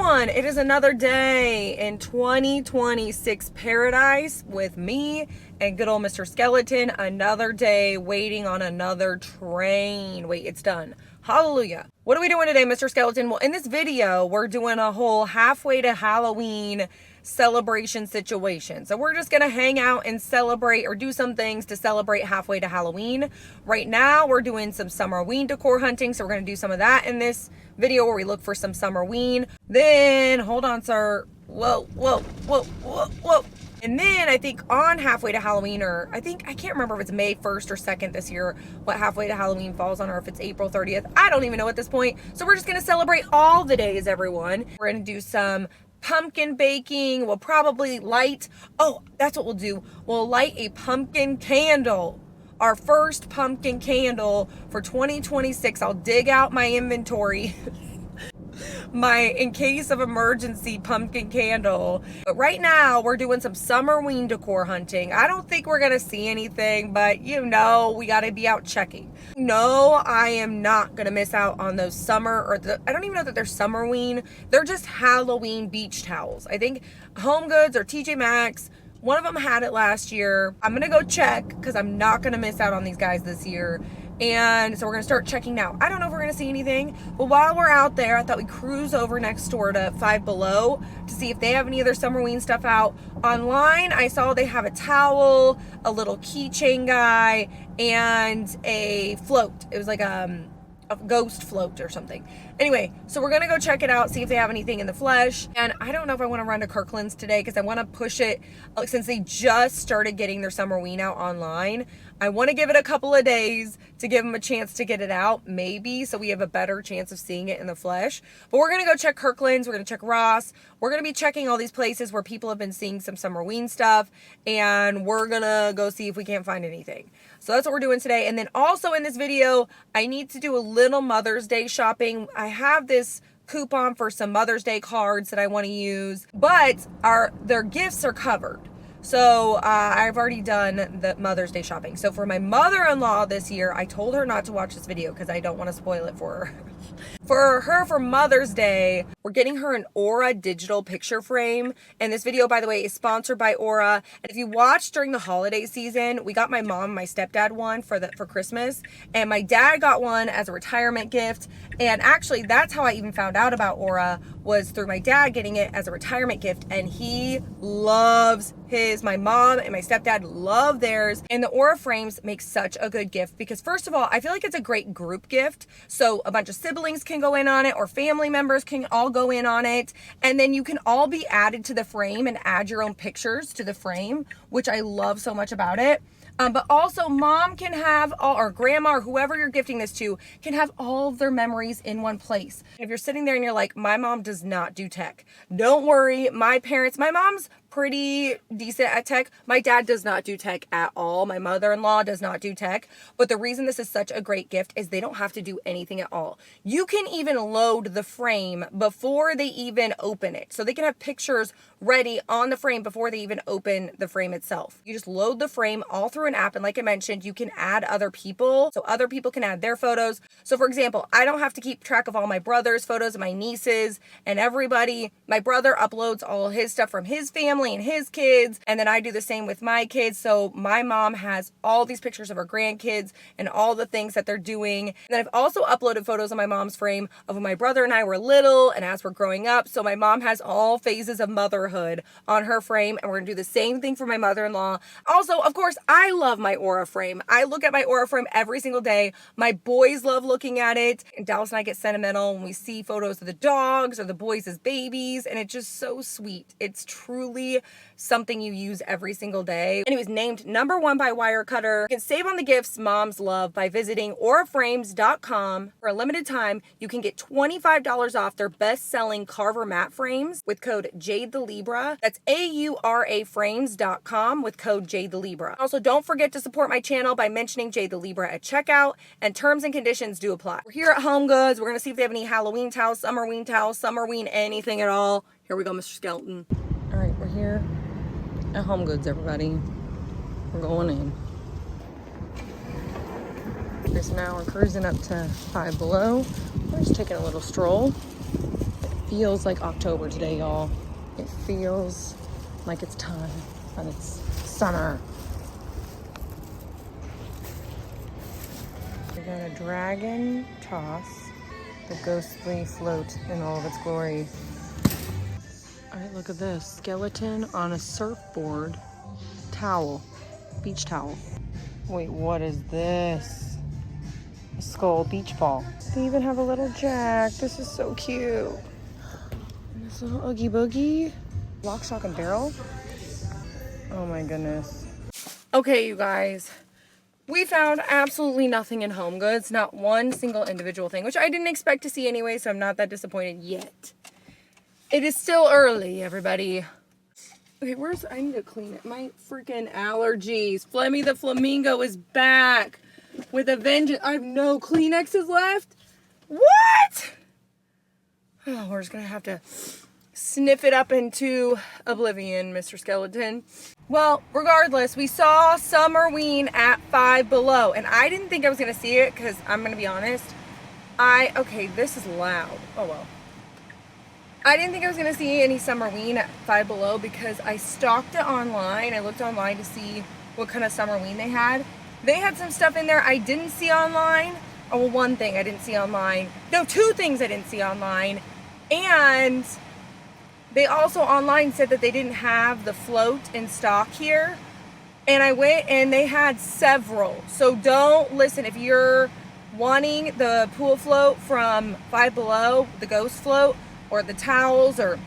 on. It is another day in 2026 paradise with me and good old Mr. Skeleton. Another day waiting on another train. Wait, it's done. Hallelujah. What are we doing today, Mr. Skeleton? Well, in this video, we're doing a whole halfway to Halloween celebration situation. So we're just gonna hang out and celebrate or do some things to celebrate halfway to Halloween. Right now, we're doing some Summerween decor hunting. So we're gonna do some of that in this video where we look for some Summerween. Then, hold on, sir. Whoa. And then I think on halfway to Halloween, or I can't remember if it's May 1st or 2nd this year, what halfway to Halloween falls on, or if it's April 30th. I don't even know at this point. So we're just gonna celebrate all the days, everyone. We're gonna do some pumpkin baking. We'll probably light, that's what we'll do. We'll light a pumpkin candle. Our first pumpkin candle for 2026. I'll dig out my inventory. My in case of emergency pumpkin candle. But right now we're doing some Summerween decor hunting. I don't think we're gonna see anything, but you know, we gotta be out checking. No, I am not gonna miss out on those I don't even know that they're Summerween. They're just Halloween beach towels. I think HomeGoods or TJ Maxx, one of them had it last year. I'm gonna go check because I'm not gonna miss out on these guys this year. And so we're gonna start checking now. I don't know if we're gonna see anything, but while we're out there, I thought we'd cruise over next door to Five Below to see if they have any other Summerween stuff out. Online, I saw they have a towel, a little keychain guy, and a float. It was like a ghost float or something. Anyway, so we're gonna go check it out, see if they have anything in the flesh. And I don't know if I want to run to Kirkland's today because I want to push it since they just started getting their Summerween out online. I want to give it a couple of days to give them a chance to get it out, maybe, so we have a better chance of seeing it in the flesh. But we're going to go check Kirkland's, we're going to check Ross, we're going to be checking all these places where people have been seeing some Summerween stuff, and we're going to go see if we can't find anything. So that's what we're doing today. And then also in this video, I need to do a little Mother's Day shopping. I have this coupon for some Mother's Day cards that I want to use, but their gifts are covered. So I've already done the Mother's Day shopping. So for my mother-in-law this year, I told her not to watch this video because I don't want to spoil it for her. For Mother's Day, we're getting her an Aura digital picture frame. And this video, by the way, is sponsored by Aura. And if you watched during the holiday season, we got my mom and my stepdad one for Christmas. And my dad got one as a retirement gift. And actually, that's how I even found out about Aura, was through my dad getting it as a retirement gift. And he loves his. My mom and my stepdad love theirs. And the Aura frames make such a good gift because, first of all, I feel like it's a great group gift. So a bunch of siblings can go in on it, or family members can all go in on it. And then you can all be added to the frame and add your own pictures to the frame, which I love so much about it. But also mom can have or grandma, or whoever you're gifting this to, can have all of their memories in one place. If you're sitting there and you're like, my mom does not do tech, don't worry. My mom's pretty decent at tech. My dad does not do tech at all. My mother-in-law does not do tech. But the reason this is such a great gift is they don't have to do anything at all. You can even load the frame before they even open it. So they can have pictures ready on the frame before they even open the frame itself. You just load the frame all through an app. And like I mentioned, you can add other people. So other people can add their photos. So for example, I don't have to keep track of all my brother's photos and my nieces and everybody. My brother uploads all his stuff from his family and his kids, and then I do the same with my kids. So my mom has all these pictures of her grandkids and all the things that they're doing. And then I've also uploaded photos on my mom's frame of when my brother and I were little and as we're growing up. So my mom has all phases of motherhood on her frame, and we're gonna do the same thing for my mother-in-law. Also, of course, I love my Aura frame. I look at my Aura frame every single day. My boys love looking at it, and Dallas and I get sentimental when we see photos of the dogs or the boys as babies, and it's just so sweet. It's truly something you use every single day. And it was named #1 by Wirecutter. You can save on the gifts moms love by visiting auraframes.com. For a limited time, you can get $25 off their best-selling Carver mat frames with code JadeTheLibra. That's AURAFrames.com with code JadeTheLibra. Also, don't forget to support my channel by mentioning JadeTheLibra at checkout, and terms and conditions do apply. We're here at HomeGoods. We're gonna see if they have any Halloween towels, Summerween, anything at all. Here we go, Mr. Skeleton. All right, we're here at HomeGoods, everybody. We're going in. Okay, so now we're cruising up to Five Below. We're just taking a little stroll. feels like October today, y'all. It feels like it's time and it's summer. We got a dragon toss, the ghostly float in all of its glory. All right, look at this. Skeleton on a surfboard. Towel. Beach towel. Wait, what is this? A skull beach ball. They even have a little jack. This is so cute. And this little Oogie Boogie. Lock, shock, and barrel. Oh my goodness. Okay, you guys. We found absolutely nothing in HomeGoods. Not one single individual thing, which I didn't expect to see anyway, so I'm not that disappointed yet. It is still early, everybody. Okay, I need to clean it. My freaking allergies. Flemmy the Flamingo is back with a vengeance. I have no Kleenexes left. What? Oh, we're just gonna have to sniff it up into oblivion, Mr. Skeleton. Well, regardless, we saw Summerween at Five Below, and I didn't think I was gonna see it because I'm gonna be honest. Okay, this is loud. Oh well. I didn't think I was going to see any Summerween at Five Below because I stalked it online. I looked online to see what kind of Summerween they had. They had some stuff in there I didn't see online. Oh, well, one thing I didn't see online. No, two things I didn't see online. And they also online said that they didn't have the float in stock here. And I went and they had several. So don't listen. If you're wanting the pool float from Five Below, the ghost float, or the towels, or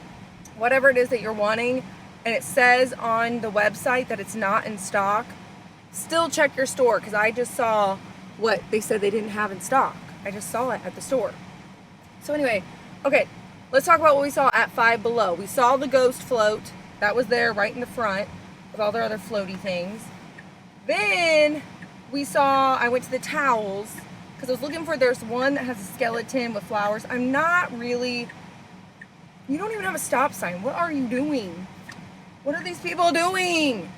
whatever it is that you're wanting, and it says on the website that it's not in stock, still check your store, because I just saw what they said they didn't have in stock. I just saw it at the store. So anyway, okay, let's talk about what we saw at Five Below. We saw the ghost float. That was there right in the front with all their other floaty things. Then I went to the towels, because I was looking for, there's one that has a skeleton with flowers. I'm not really... You don't even have a stop sign. What are you doing? What are these people doing?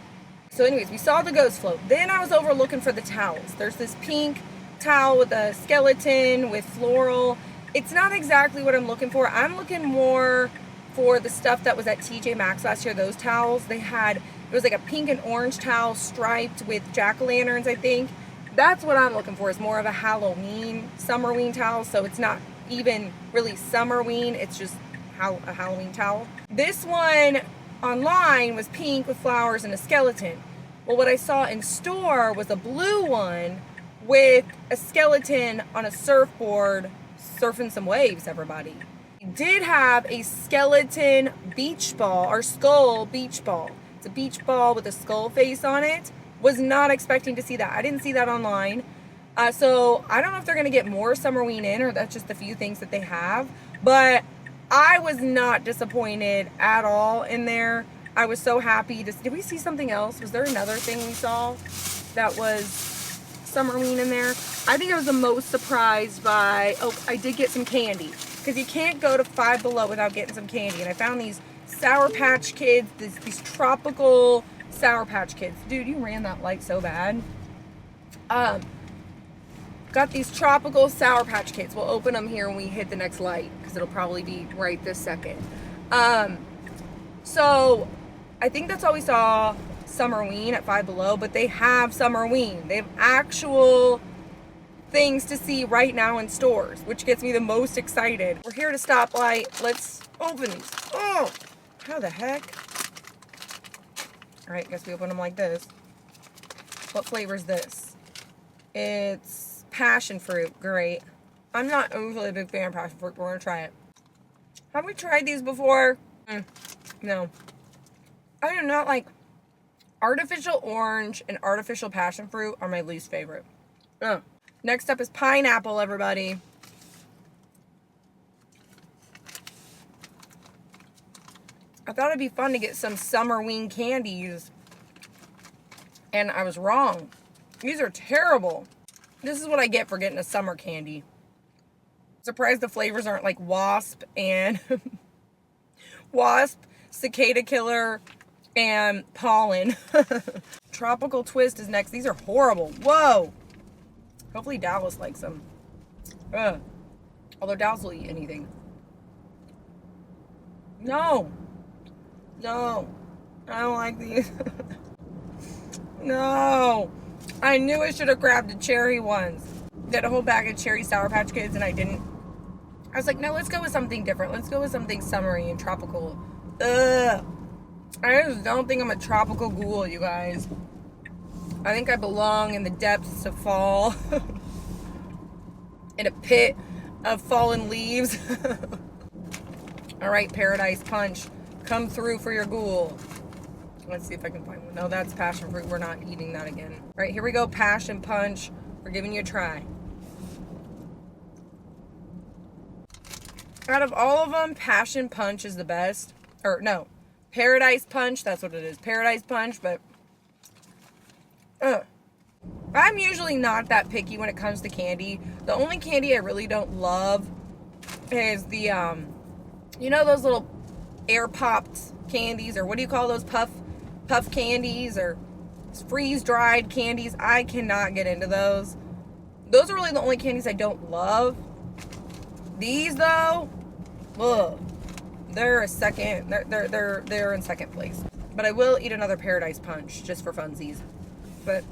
So anyways, we saw the ghost float. Then I was over looking for the towels. There's this pink towel with a skeleton with floral. It's not exactly what I'm looking for. I'm looking more for the stuff that was at TJ Maxx last year. Those towels, it was like a pink and orange towel striped with jack-o'-lanterns, I think. That's what I'm looking for, is more of a Halloween, Summerween towel. So it's not even really Summerween. It's just a Halloween towel. This one online was pink with flowers and a skeleton. Well, what I saw in store was a blue one with a skeleton on a surfboard surfing some waves, everybody. It did have a skeleton beach ball, or skull beach ball. It's a beach ball with a skull face on it. Was not expecting to see that. I didn't see that online. So I don't know if they're going to get more Summerween in, or that's just the few things that they have. But I was not disappointed at all in there. I was so happy. Did we see something else? Was there another thing we saw that was Summerween in there? I think I was the most surprised by, I did get some candy. Because you can't go to Five Below without getting some candy. And I found these Sour Patch Kids, these tropical Sour Patch Kids. Dude, you ran that light so bad. Got these tropical Sour Patch Kids. We'll open them here when we hit the next light, because it'll probably be right this second. So I think that's all we saw Summerween at Five Below, but they have Summerween. They have actual things to see right now in stores, which gets me the most excited. We're here to Stoplight. Let's open these. Oh, how the heck? All right, guess we open them like this. What flavor is this? It's passion fruit. Great. I'm not overly a big fan of passion fruit, but we're gonna try it. Have we tried these before? No. I do not like artificial orange and artificial passion fruit are my least favorite. Next up is pineapple, everybody. I thought it'd be fun to get some Summerween candies, and I was wrong. These are terrible. This is what I get for getting a summer candy. Surprised the flavors aren't like wasp and wasp, cicada killer, and pollen. Tropical twist is next. These are horrible. Whoa. Hopefully Dallas likes them. Although Dallas will eat anything. No. No. I don't like these. No. I knew I should have grabbed the cherry ones. Did a whole bag of cherry Sour Patch Kids and I didn't. I was like, no, let's go with something different. Let's go with something summery and tropical. Ugh. I just don't think I'm a tropical ghoul, you guys. I think I belong in the depths of fall. In a pit of fallen leaves. All right, Paradise Punch. Come through for your ghoul. Let's see if I can find one. No, that's passion fruit. We're not eating that again. All right, here we go. Passion Punch. We're giving you a try. Out of all of them, Passion Punch is the best. Or no, Paradise Punch. That's what it is. Paradise Punch, but I'm usually not that picky when it comes to candy. The only candy I really don't love is the you know those little air popped candies, or what do you call those, puff candies, or freeze dried candies. I cannot get into those. Those are really the only candies I don't love. These though, ugh, they're in second place. But I will eat another Paradise Punch just for funsies. But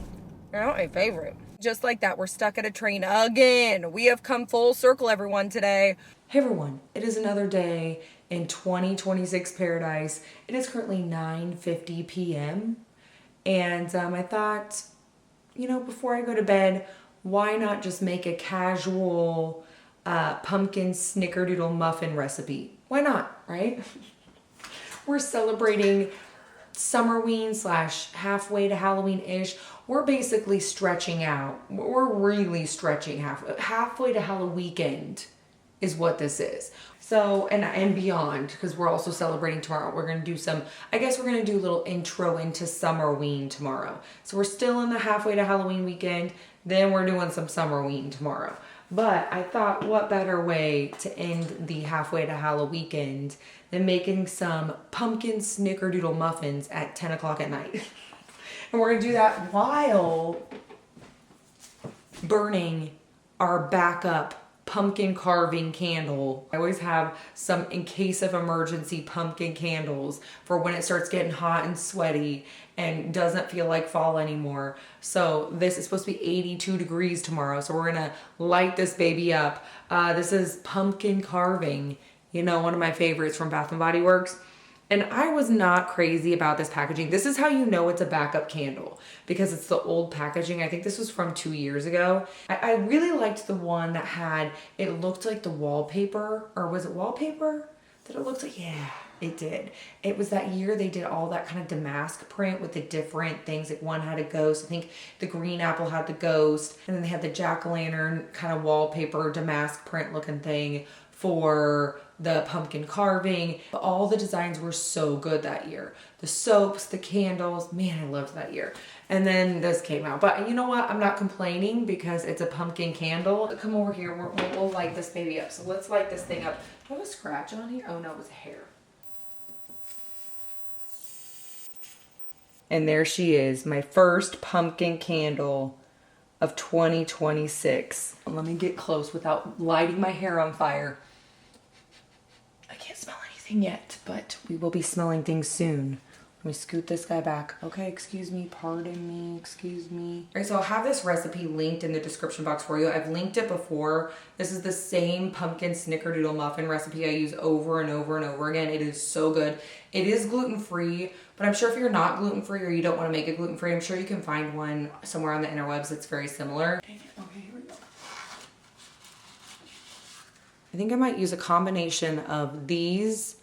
they're not my favorite. Just like that, we're stuck at a train again. We have come full circle, everyone, today. Hey everyone, it is another day in 2026 Paradise. It is currently 9:50 p.m. And I thought, you know, before I go to bed, why not just make a casual pumpkin snickerdoodle muffin recipe? Why not, right? We're celebrating Summerween / halfway to Halloween-ish. We're basically stretching out. We're really stretching halfway to Halloween is what this is. So, and beyond, because we're also celebrating tomorrow. We're gonna do I guess we're gonna do a little intro into Summerween tomorrow. So we're still in the halfway to Halloween weekend, then we're doing some Summerween tomorrow. But I thought, what better way to end the halfway to Halloween than making some pumpkin snickerdoodle muffins at 10 o'clock at night. And we're gonna do that while burning our backup pumpkin carving candle. I always have some, in case of emergency, pumpkin candles for when it starts getting hot and sweaty and doesn't feel like fall anymore. So this is supposed to be 82 degrees tomorrow. So we're gonna light this baby up. This is pumpkin carving, you know, one of my favorites from Bath & Body Works. And I was not crazy about this packaging. This is how you know it's a backup candle, because it's the old packaging. I think this was from 2 years ago. I really liked the one that had, it looked like the wallpaper, or was it wallpaper that it looked like? Yeah, it did. It was that year they did all that kind of damask print with the different things. Like one had a ghost. I think the green apple had the ghost. And then they had the jack-o'-lantern kind of wallpaper damask print looking thing for the pumpkin carving. All the designs were so good that year. The soaps, the candles, man, I loved that year. And then this came out. But you know what? I'm not complaining because it's a pumpkin candle. Come over here, we'll light this baby up. So let's light this thing up. Do I have a scratch on here? Oh no, it was hair. And there she is, my first pumpkin candle of 2026. Let me get close without lighting my hair on fire. I can't smell anything yet, but we will be smelling things soon. Let me scoot this guy back. Okay, excuse me, pardon me, excuse me. All right, so I'll have this recipe linked in the description box for you. I've linked it before. This is the same pumpkin snickerdoodle muffin recipe I use over and over and over again. It is so good. It is gluten-free, but I'm sure if you're not gluten-free or you don't want to make it gluten-free, I'm sure you can find one somewhere on the interwebs that's very similar. Okay, here we go. I think I might use a combination of these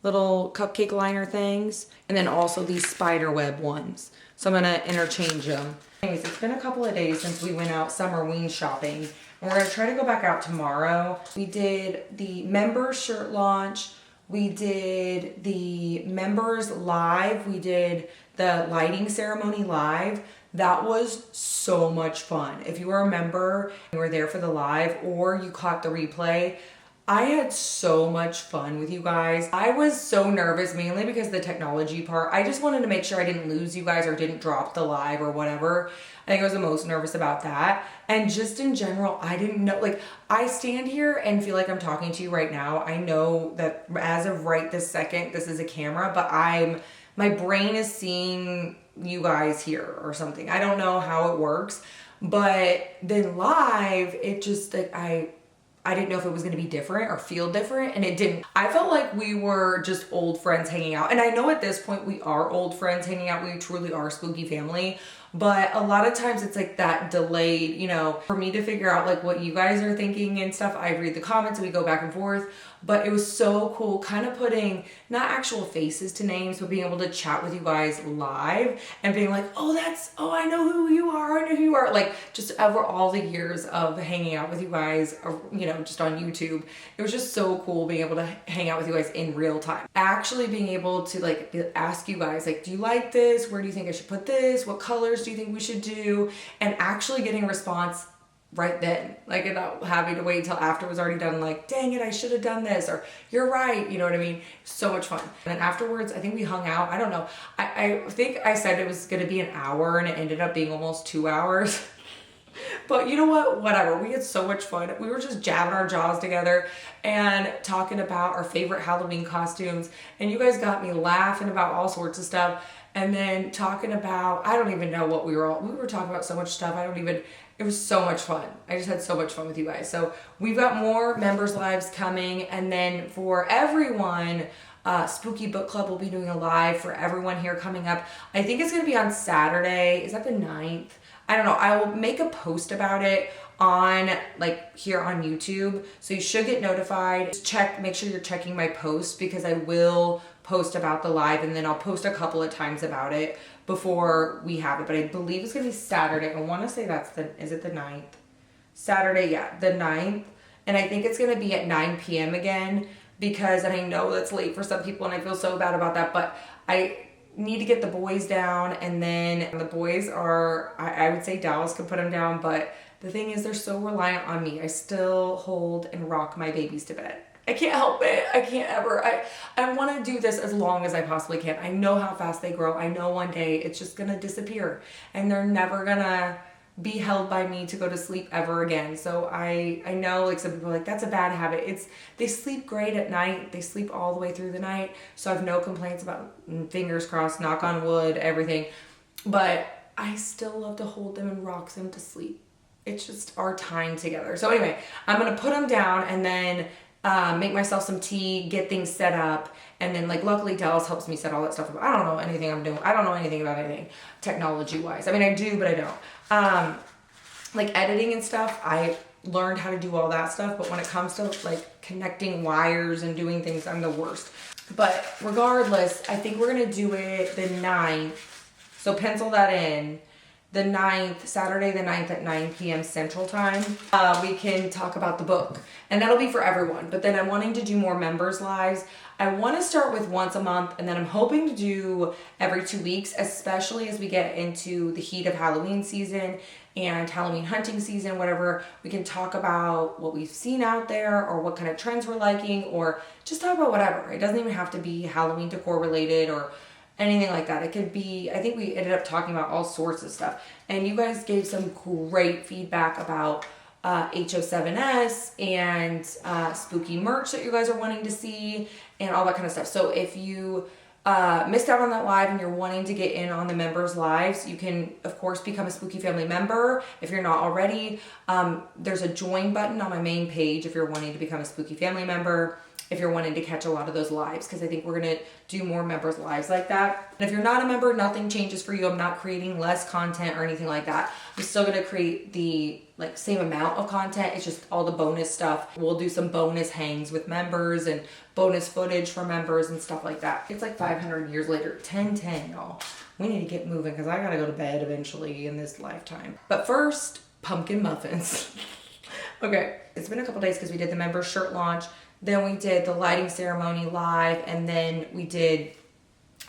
little cupcake liner things and then also these spider web ones. So I'm gonna interchange them. Anyways, it's been a couple of days since we went out Summerween shopping, and we're gonna try to go back out tomorrow. We did the members shirt launch. We did the members live. We did the lighting ceremony live. That was so much fun. If you were a member and you were there for the live or you caught the replay, I had so much fun with you guys. I was so nervous, mainly because the technology part. I just wanted to make sure I didn't lose you guys or didn't drop the live or whatever. I think I was the most nervous about that. And just in general, I didn't know, like, I stand here and feel like I'm talking to you right now. I know that as of right this second, this is a camera, but my brain is seeing you guys here or something. I don't know how it works, but then live, it just, like, I didn't know if it was going to be different or feel different, and it didn't. I felt like we were just old friends hanging out. And I know at this point we are old friends hanging out. We truly are a spooky family. But a lot of times it's like that delayed, you know, for me to figure out like what you guys are thinking and stuff. I read the comments and we go back and forth. But it was so cool kind of putting not actual faces to names, but being able to chat with you guys live and being like, oh, I know who you are. I know who you are. Like just over all the years of hanging out with you guys, you know, just on YouTube. It was just so cool being able to hang out with you guys in real time. Actually being able to like ask you guys, like, do you like this? Where do you think I should put this? What colors do you think we should do? And actually getting a response right then, like, and not having to wait until after it was already done, like, dang it, I should have done this, or you're right, you know what I mean? So much fun. And then afterwards, I think we hung out. I don't know. I think I said it was gonna be an hour and it ended up being almost 2 hours. But you know what? Whatever. We had so much fun. We were just jabbing our jaws together and talking about our favorite Halloween costumes. And you guys got me laughing about all sorts of stuff. And then talking about, I don't even know what we were talking about so much stuff. It was so much fun. I just had so much fun with you guys. So we've got more members lives coming. And then for everyone, Spooky Book Club will be doing a live for everyone here coming up. I think it's going to be on Saturday. Is that the 9th? I don't know. I will make a post about it on like here on YouTube. So you should get notified. Make sure you're checking my post because I will post about the live and then I'll post a couple of times about it before we have it. But I believe it's going to be Saturday. I want to say is it the 9th? Saturday, yeah, the 9th. And I think it's going to be at 9 p.m. again because, and I know that's late for some people and I feel so bad about that, but I need to get the boys down, and then the boys are, I would say Dallas could put them down, but the thing is they're so reliant on me. I still hold and rock my babies to bed. I can't help it. I can't ever. I want to do this as long as I possibly can. I know how fast they grow. I know one day it's just going to disappear and they're never going to be held by me to go to sleep ever again. So I know like some people are like, that's a bad habit. They sleep great at night. They sleep all the way through the night. So I have no complaints about, fingers crossed, knock on wood, everything. But I still love to hold them and rock them to sleep. It's just our time together. So anyway, I'm going to put them down and then make myself some tea, get things set up, and then like luckily Dallas helps me set all that stuff up. I don't know anything I'm doing. I don't know anything about anything technology wise. I mean, I do, but I don't. Like editing and stuff, I learned how to do all that stuff, but when it comes to like connecting wires and doing things, I'm the worst. But regardless, I think we're gonna do it the 9th. So pencil that in. The 9th, Saturday the 9th at 9 p.m. Central Time. We can talk about the book. And that'll be for everyone. But then I'm wanting to do more members lives. I want to start with once a month, and then I'm hoping to do every 2 weeks, especially as we get into the heat of Halloween season and Halloween hunting season, whatever. We can talk about what we've seen out there or what kind of trends we're liking, or just talk about whatever. It doesn't even have to be Halloween decor related or anything like that. It could be, I think we ended up talking about all sorts of stuff. And you guys gave some great feedback about HO7S and spooky merch that you guys are wanting to see and all that kind of stuff. So if you missed out on that live and you're wanting to get in on the members lives, you can of course become a Spooky Family member. If you're not already, there's a join button on my main page if you're wanting to become a Spooky Family member, if you're wanting to catch a lot of those lives, because I think we're going to do more members lives like that. And if you're not a member, nothing changes for you. I'm not creating less content or anything like that. I'm still going to create the like same amount of content. It's just all the bonus stuff. We'll do some bonus hangs with members and bonus footage for members and stuff like that. It's like 500 years later, 10:10, y'all. We need to get moving because I got to go to bed eventually in this lifetime. But first, pumpkin muffins. Okay, it's been a couple days because we did the member shirt launch. Then we did the lighting ceremony live, and then we did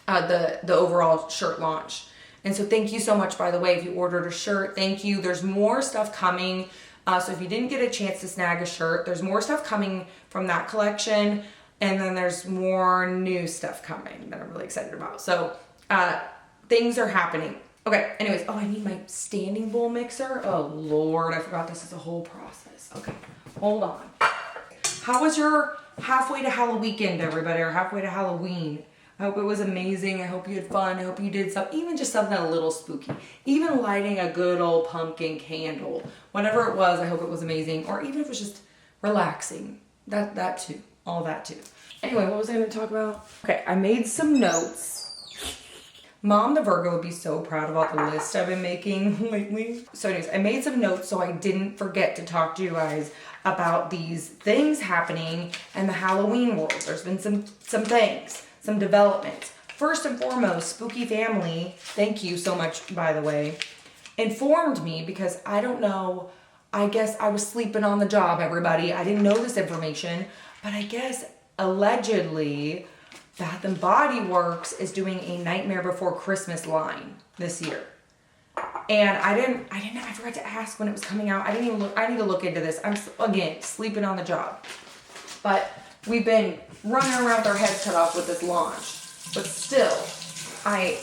the overall shirt launch. And so thank you so much, by the way, if you ordered a shirt, thank you. There's more stuff coming So if you didn't get a chance to snag a shirt, there's more stuff coming from that collection. And then there's more new stuff coming that I'm really excited about. So things are happening. Okay, anyways, I need my standing bowl mixer. Oh Lord, I forgot this is a whole process. Okay, hold on. How was your halfway to Halloween weekend, everybody, or halfway to Halloween? I hope it was amazing. I hope you had fun. I hope you did something, even just something a little spooky. Even lighting a good old pumpkin candle. Whatever it was, I hope it was amazing. Or even if it was just relaxing. That too. All that too. Anyway, what was I going to talk about? Okay, I made some notes. Mom the Virgo would be so proud of all the lists I've been making lately. So anyways, I made some notes so I didn't forget to talk to you guys about these things happening in the Halloween world. There's been some things, some developments. First and foremost, Spooky Family, thank you so much, by the way, informed me because I don't know, I guess I was sleeping on the job, everybody. I didn't know this information, but I guess allegedly Bath and Body Works is doing a Nightmare Before Christmas line this year. And I forgot to ask when it was coming out. I need to look into this. I'm, again, sleeping on the job. But we've been running around with our heads cut off with this launch. But still, I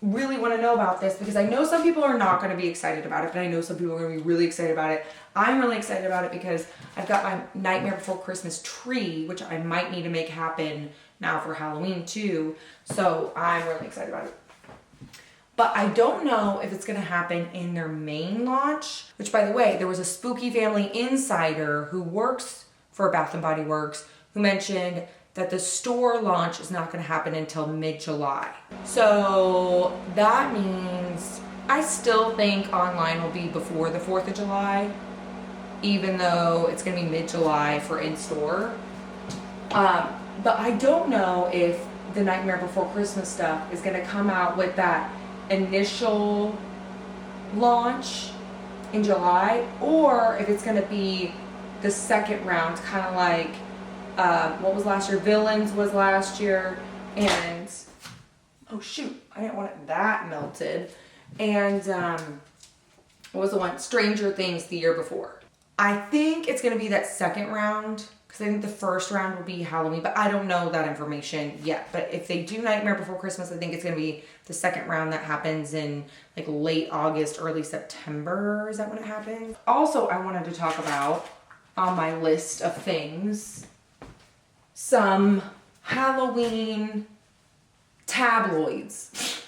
really want to know about this because I know some people are not going to be excited about it, but I know some people are going to be really excited about it. I'm really excited about it because I've got my Nightmare Before Christmas tree, which I might need to make happen now for Halloween too. So I'm really excited about it. But I don't know if it's going to happen in their main launch, which by the way, there was a Spooky Family insider who works for Bath and Body Works who mentioned that the store launch is not going to happen until mid-July. So that means I still think online will be before the 4th of July, even though it's going to be mid-July for in-store. But I don't know if the Nightmare Before Christmas stuff is going to come out with that initial launch in July, or if it's going to be the second round, kind of like what was last year? Villains was last year, and oh shoot, I didn't want it that melted. And what was the one? Stranger Things the year before. I think it's going to be that second round because I think the first round will be Halloween, but I don't know that information yet. But if they do Nightmare Before Christmas, I think it's going to be the second round that happens in like late August, early September. Is that when it happens? Also, I wanted to talk about on my list of things some Halloween tabloids.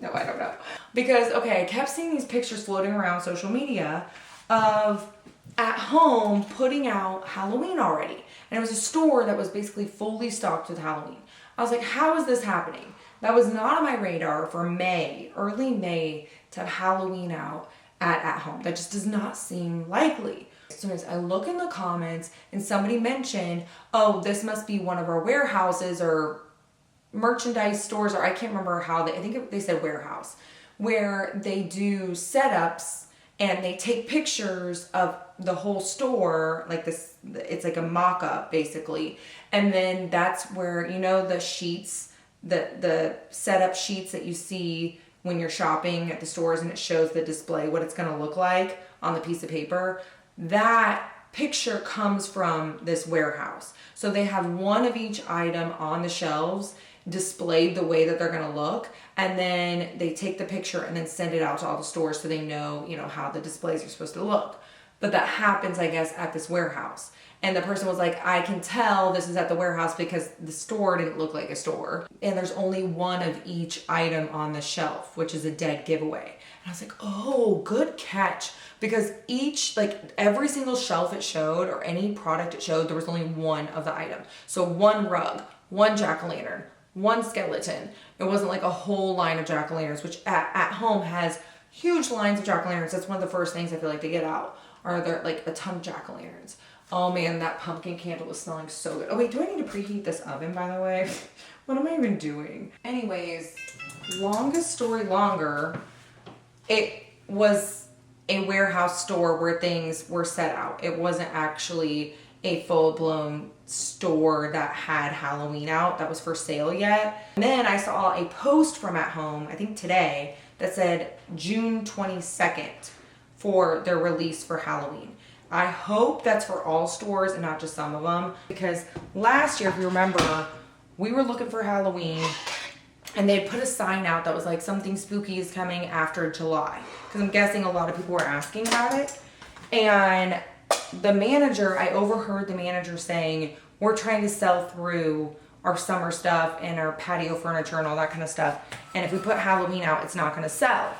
No, I don't know. Because, okay, I kept seeing these pictures floating around social media of at home putting out Halloween already. And it was a store that was basically fully stocked with Halloween. I was like, how is this happening? That was not on my radar for May, early May, to have Halloween out at home. That just does not seem likely. So as I look in the comments and somebody mentioned, oh, this must be one of our warehouses or merchandise stores, or I can't remember how I think they said warehouse, where they do setups and they take pictures of the whole store, like this, it's like a mock-up basically. And then that's where, you know, the sheets, the setup sheets that you see when you're shopping at the stores and it shows the display, what it's gonna look like on the piece of paper. That picture comes from this warehouse. So they have one of each item on the shelves displayed the way that they're going to look, and then they take the picture and then send it out to all the stores so they know, you know, how the displays are supposed to look. But that happens, I guess, at this warehouse. And the person was like, I can tell this is at the warehouse because the store didn't look like a store. And there's only one of each item on the shelf, which is a dead giveaway. And I was like, oh, good catch. Because every single shelf it showed or any product it showed, there was only one of the item. So one rug, one jack-o'-lantern, one skeleton. It wasn't like a whole line of jack-o'-lanterns, which at home has huge lines of jack-o'-lanterns. That's one of the first things I feel like they get out, are there like a ton of jack-o'-lanterns. Oh man, that pumpkin candle was smelling so good. Oh wait, do I need to preheat this oven, by the way? What am I even doing? Anyways, longest story longer, it was a warehouse store where things were set out. It wasn't actually a full-blown store that had Halloween out that was for sale yet. And then I saw a post from at home, I think today, that said June 22nd for their release for Halloween. I hope that's for all stores and not just some of them, because last year, if you remember, we were looking for Halloween and they put a sign out that was like something spooky is coming after July, because I'm guessing a lot of people were asking about it. And the manager, I overheard the manager saying, we're trying to sell through our summer stuff and our patio furniture and all that kind of stuff, and if we put Halloween out, it's not going to sell.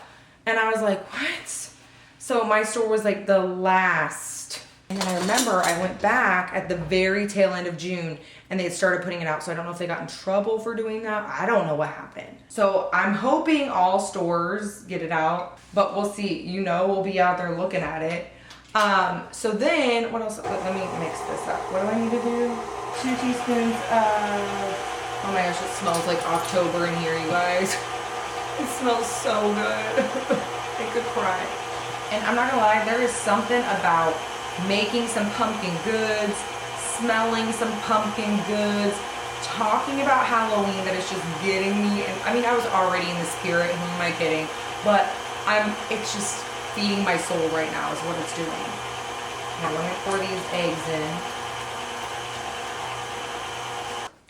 And I was like, what? So my store was like the last. And then I remember I went back at the very tail end of June and they had started putting it out. So I don't know if they got in trouble for doing that. I don't know what happened. So I'm hoping all stores get it out, but we'll see. You know, we'll be out there looking at it. So then what else? Let me mix this up. What do I need to do? 2 teaspoons of, oh my gosh, it smells like October in here, you guys. It smells so good. I could cry. And I'm not gonna lie, there is something about making some pumpkin goods, smelling some pumpkin goods, talking about Halloween that is just getting me. And I mean, I was already in the spirit, who am I kidding? But it's just feeding my soul right now is what it's doing. Now let me pour these eggs in.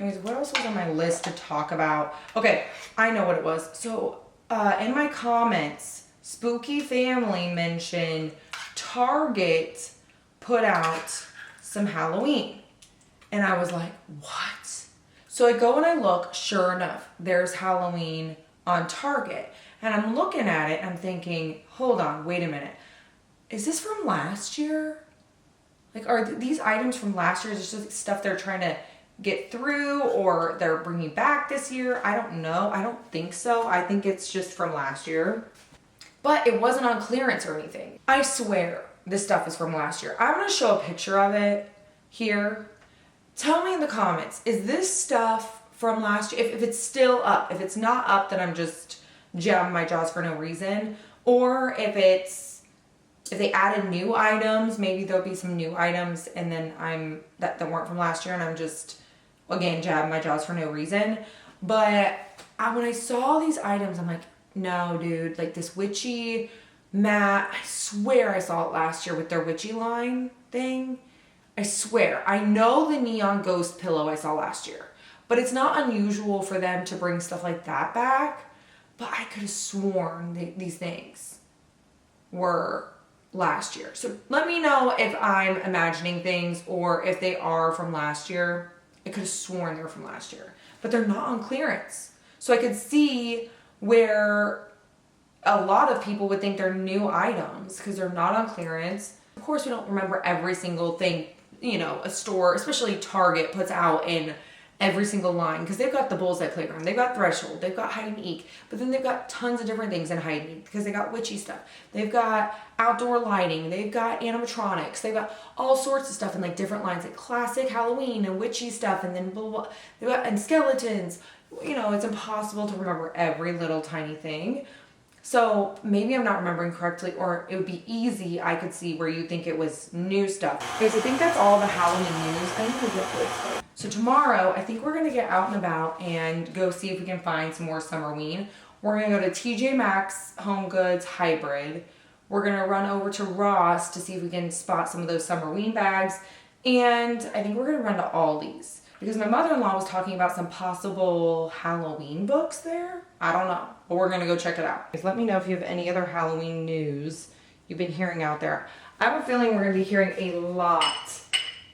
Anyways, what else was on my list to talk about? Okay, I know what it was. So in my comments, Spooky Family mentioned Target put out some Halloween. And I was like, what? So I go and I look, sure enough, there's Halloween on Target. And I'm looking at it, I'm thinking, hold on, wait a minute. Is this from last year? Like, are these items from last year? Is this just stuff they're trying to get through or they're bringing back this year? I don't know. I don't think so. I think it's just from last year. But it wasn't on clearance or anything. I swear this stuff is from last year. I'm going to show a picture of it here. Tell me in the comments, is this stuff from last year? If it's still up. If it's not up, then I'm just jabbing my jaws for no reason. Or if they added new items, maybe there'll be some new items and then that weren't from last year and I'm just, again, jabbing my jaws for no reason. But when I saw these items, I'm like, no, dude, like this witchy mat, I swear I saw it last year with their witchy line thing. I swear. I know the neon ghost pillow I saw last year, but it's not unusual for them to bring stuff like that back. But I could have sworn these things were last year. So let me know if I'm imagining things or if they are from last year. I could have sworn they were from last year, but they're not on clearance. So I could see where a lot of people would think they're new items because they're not on clearance. Of course, we don't remember every single thing, you know, a store, especially Target, puts out in every single line because they've got the Bullseye Playground, they've got Threshold, they've got Hide and Eek, but then they've got tons of different things in Hide and Eek because they got witchy stuff. They've got outdoor lighting, they've got animatronics, they've got all sorts of stuff in like different lines, like classic Halloween and witchy stuff, and then blah, blah, blah. They've got, and skeletons. You know, it's impossible to remember every little tiny thing. So maybe I'm not remembering correctly, or it would be easy. I could see where you think it was new stuff. Because I think that's all the Halloween news. I need to get this. So tomorrow, I think we're going to get out and about and go see if we can find some more Summerween. We're going to go to TJ Maxx HomeGoods Hybrid. We're going to run over to Ross to see if we can spot some of those Summerween bags. And I think we're going to run to Ollie's. Because my mother-in-law was talking about some possible Halloween books there. I don't know, but we're going to go check it out. Let me know if you have any other Halloween news you've been hearing out there. I have a feeling we're going to be hearing a lot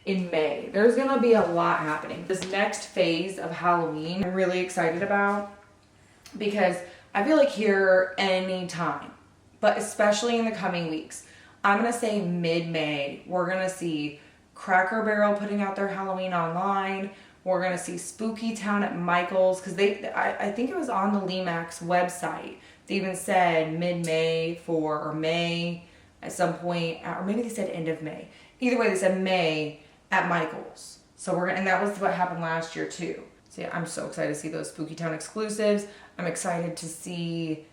in May. There's going to be a lot happening. This next phase of Halloween I'm really excited about because I feel like here anytime, but especially in the coming weeks, I'm going to say mid-May, we're going to see Cracker Barrel putting out their Halloween online. We're going to see Spooky Town at Michael's because I think it was on the Lemax website. They even said mid-May or May at some point, or maybe they said end of May. Either way, they said May at Michael's. So and that was what happened last year too. So yeah, I'm so excited to see those Spooky Town exclusives. I'm excited to see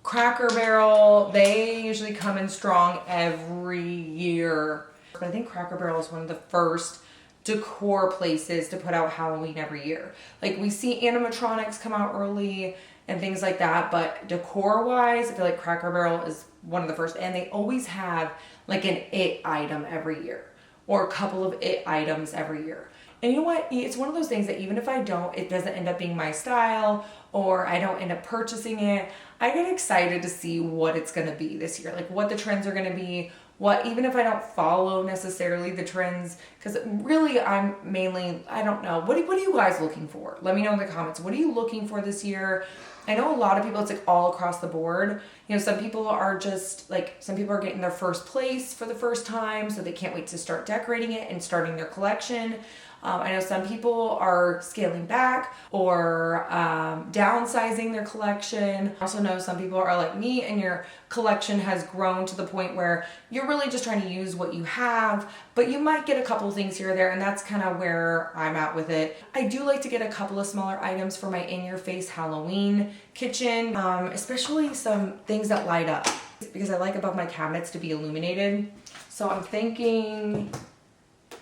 Cracker Barrel. They usually come in strong every year. But I think Cracker Barrel is one of the first decor places to put out Halloween every year. Like we see animatronics come out early and things like that. But decor wise, I feel like Cracker Barrel is one of the first, and they always have like an it item every year or a couple of it items every year. And you know what? It's one of those things that even if I don't, it doesn't end up being my style or I don't end up purchasing it, I get excited to see what it's going to be this year, like what the trends are going to be, what, even if I don't follow necessarily the trends, because really I'm mainly, I don't know, what are you guys looking for? Let me know in the comments. What are you looking for this year? I know a lot of people, it's like all across the board. You know, some people are just like, some people are getting their first place for the first time, so they can't wait to start decorating it and starting their collection. I know some people are scaling back or downsizing their collection. I also know some people are like me and your collection has grown to the point where you're really just trying to use what you have, but you might get a couple things here or there, and that's kind of where I'm at with it. I do like to get a couple of smaller items for my in-your-face Halloween kitchen, especially some things that light up because I like above my cabinets to be illuminated. So I'm thinking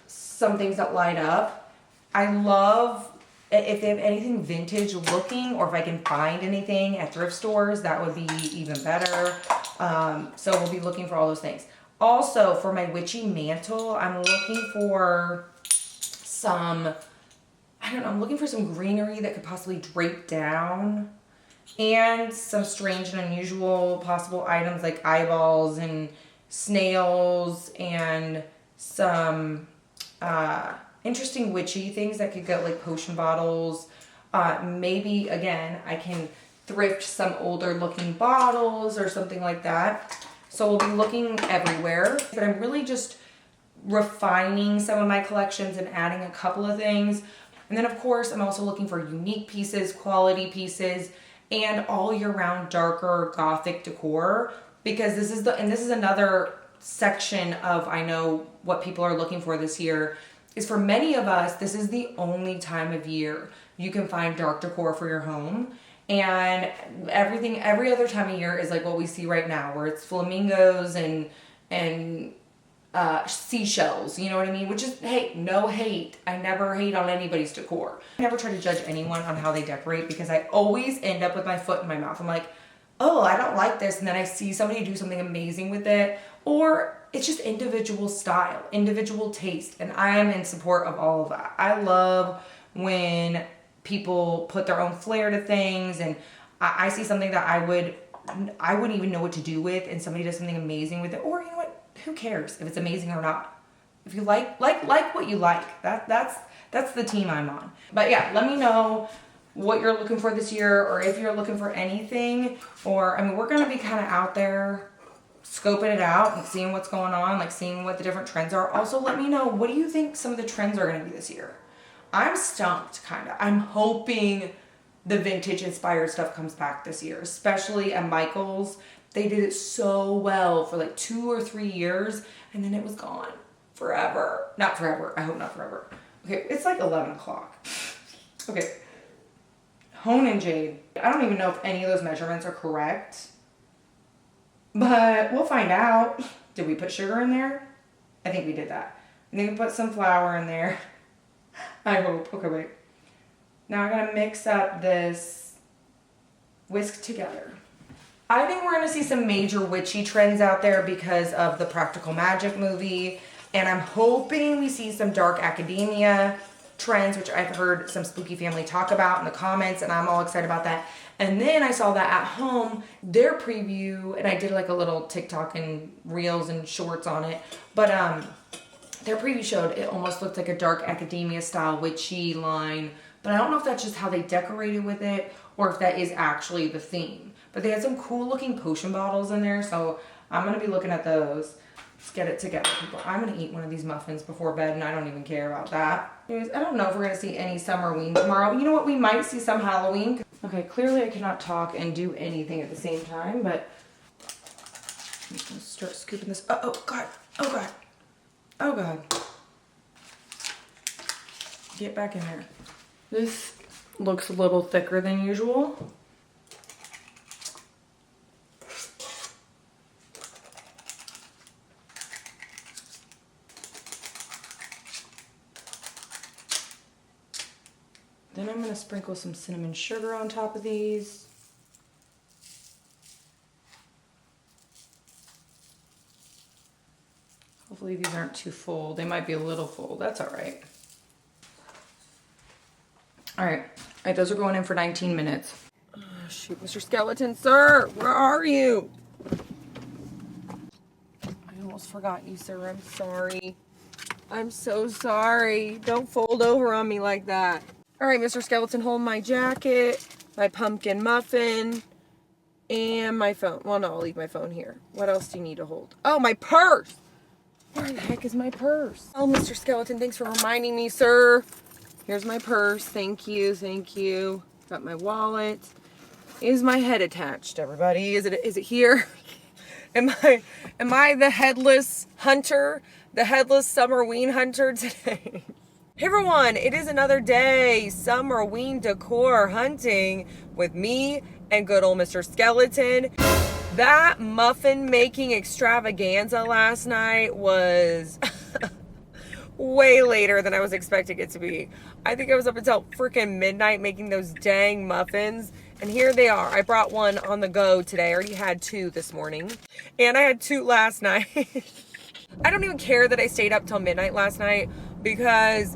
some things that light up. I love if they have anything vintage looking, or if I can find anything at thrift stores, that would be even better. So we'll be looking for all those things. Also for my witchy mantle, I'm looking for some, I don't know, I'm looking for some greenery that could possibly drape down, and some strange and unusual possible items like eyeballs and snails, and some interesting witchy things that could go like potion bottles. Maybe again, I can thrift some older looking bottles or something like that. So we'll be looking everywhere, but I'm really just refining some of my collections and adding a couple of things. And then of course, I'm also looking for unique pieces, quality pieces, and all year round darker gothic decor, because this is another section of, I know what people are looking for this year, is for many of us, this is the only time of year you can find dark decor for your home. And every other time of year is like what we see right now, where it's flamingos and seashells, you know what I mean? Which is, hey, no hate. I never hate on anybody's decor. I never try to judge anyone on how they decorate, because I always end up with my foot in my mouth. I'm like, oh, I don't like this. And then I see somebody do something amazing with it. Or it's just individual style, individual taste. And I am in support of all of that. I love when people put their own flair to things, and I see something that I wouldn't even know what to do with, and somebody does something amazing with it. Or you know what? Who cares if it's amazing or not? If you like what you like, that's the team I'm on. But yeah, let me know what you're looking for this year, or if you're looking for anything. Or I mean, we're gonna be kind of out there scoping it out and seeing what's going on, like seeing what the different trends are. Also, let me know, what do you think some of the trends are gonna be this year? I'm stumped, kind of. I'm hoping the vintage inspired stuff comes back this year, especially at Michael's. They did it so well for like 2 or 3 years, and then it was gone forever. Not forever. I hope not forever. Okay, it's like 11 o'clock. Okay. Hone and Jade. I don't even know if any of those measurements are correct, but we'll find out. Did we put sugar in there? I think we did that. I think we put some flour in there. I hope. Okay, wait. Now I'm gonna mix up this, whisk together. I think we're gonna see some major witchy trends out there because of the Practical Magic movie, and I'm hoping we see some dark academia trends, which I've heard some Spooky Family talk about in the comments, and I'm all excited about that. And then I saw that at home, their preview, and I did like a little TikTok and reels and shorts on it, but their preview showed it almost looked like a dark academia style witchy line, but I don't know if that's just how they decorated with it or if that is actually the theme. But they had some cool looking potion bottles in there, so I'm gonna be looking at those. Let's get it together, people. I'm gonna eat one of these muffins before bed, and I don't even care about that. Anyways, I don't know if we're gonna see any Summerween tomorrow. You know what? We might see some Halloween. Okay, clearly I cannot talk and do anything at the same time, but I'm just gonna start scooping this. Oh God. Oh God. Oh God. Get back in there. This looks a little thicker than usual. Then I'm gonna sprinkle some cinnamon sugar on top of these. Hopefully these aren't too full. They might be a little full. That's all right. All right, those are going in for 19 minutes. Oh, shoot, Mr. Skeleton, sir, where are you? I almost forgot you, sir. I'm sorry. I'm so sorry. Don't fold over on me like that. All right, Mr. Skeleton, hold my jacket, my pumpkin muffin, and my phone. Well, no, I'll leave my phone here. What else do you need to hold? Oh, my purse. Where the heck is my purse? Oh, Mr. Skeleton, thanks for reminding me, sir. Here's my purse. Thank you, thank you. Got my wallet. Is my head attached, everybody? Is it here? Am I the headless hunter? The headless Summerween hunter today? Hey everyone, it is another day. Summerween decor hunting with me and good old Mr. Skeleton. That muffin making extravaganza last night was way later than I was expecting it to be. I think I was up until freaking midnight making those dang muffins. And here they are. I brought one on the go today. I already had 2 this morning. And I had 2 last night. I don't even care that I stayed up till midnight last night because